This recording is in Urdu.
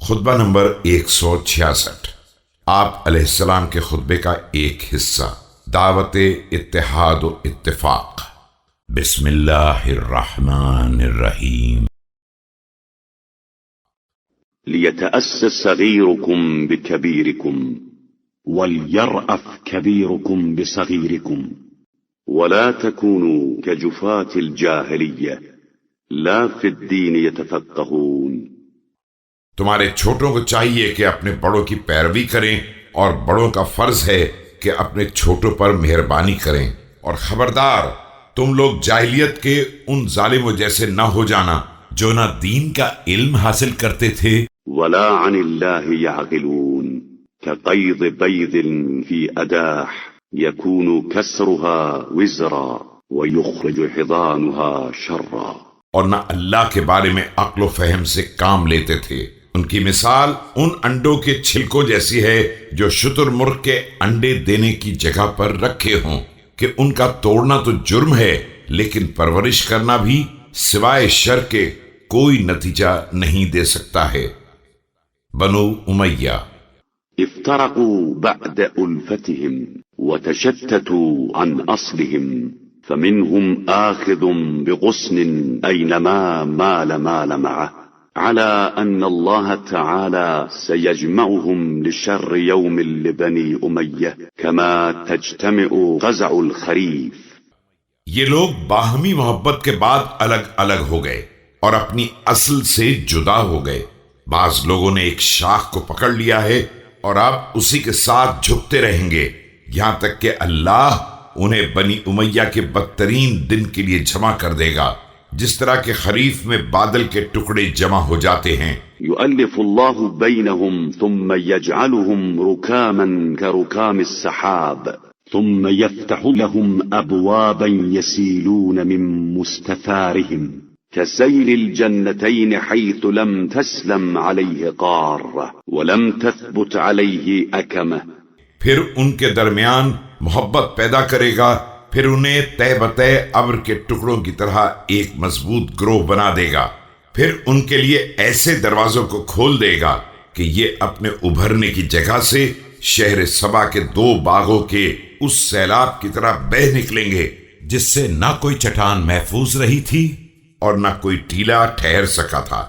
خطبہ نمبر 166۔ آپ علیہ السلام کے خطبے کا ایک حصہ، دعوت اتحاد و اتفاق۔ بسم اللہ الرحمن الرحیم۔ ليتأسس صغيركم بكبيركم وليرأف كبيركم بصغيركم ولا تكونوا كجفاة الجاهلية لا في الدين يتفقهون۔ تمہارے چھوٹوں کو چاہیے کہ اپنے بڑوں کی پیروی کریں، اور بڑوں کا فرض ہے کہ اپنے چھوٹوں پر مہربانی کریں، اور خبردار تم لوگ جاہلیت کے ان ظالموں جیسے نہ ہو جانا جو نہ دین کا علم حاصل کرتے تھے ولا عن الله يعقلون كقيض بيض في أداح يكون كسرها وزرا ويخرج حضانها شرا، اور نہ اللہ کے بارے میں عقل و فہم سے کام لیتے تھے۔ ان کی مثال ان انڈوں کے چھلکوں جیسی ہے جو شتر مرغ کے انڈے دینے کی جگہ پر رکھے ہوں، کہ ان کا توڑنا تو جرم ہے لیکن پرورش کرنا بھی سوائے شر کے کوئی نتیجہ نہیں دے سکتا ہے۔ بنو امیہ افترقوا بعد ألفتهم وتشتتوا عن أصلهم فمنهم آخذ بغصن أينما مال معه على أن الله تعالى سيجمعهم لشر يوم لبني أمية كما تجتمع غزع الخريف۔ یہ لوگ باہمی محبت کے بعد الگ الگ ہو گئے اور اپنی اصل سے جدا ہو گئے۔ بعض لوگوں نے ایک شاخ کو پکڑ لیا ہے اور اب اسی کے ساتھ جھکتے رہیں گے یہاں تک کہ اللہ انہیں بنی امیہ کے بدترین دن کے لیے جمع کر دے گا، جس طرح کہ خریف میں بادل کے ٹکڑے جمع ہو جاتے ہیں۔ يؤلف الله بينهم ثم يجعلهم ركاما كركام السحاب ثم يفتح لهم أبوابا يسيلون من مستثارهم كسيل الجنتين حيث لم تسلم عليه قارة ولم تثبت عليه أكمة۔ پھر ان کے درمیان محبت پیدا کرے گا، پھر انہیں تہ بتہ ابر کے ٹکڑوں کی طرح ایک مضبوط گروہ بنا دے گا، پھر ان کے لیے ایسے دروازوں کو کھول دے گا کہ یہ اپنے ابھرنے کی جگہ سے شہر سبا کے 2 باغوں کے اس سیلاب کی طرح بہہ نکلیں گے جس سے نہ کوئی چٹان محفوظ رہی تھی اور نہ کوئی ٹیلا ٹھہر سکا تھا۔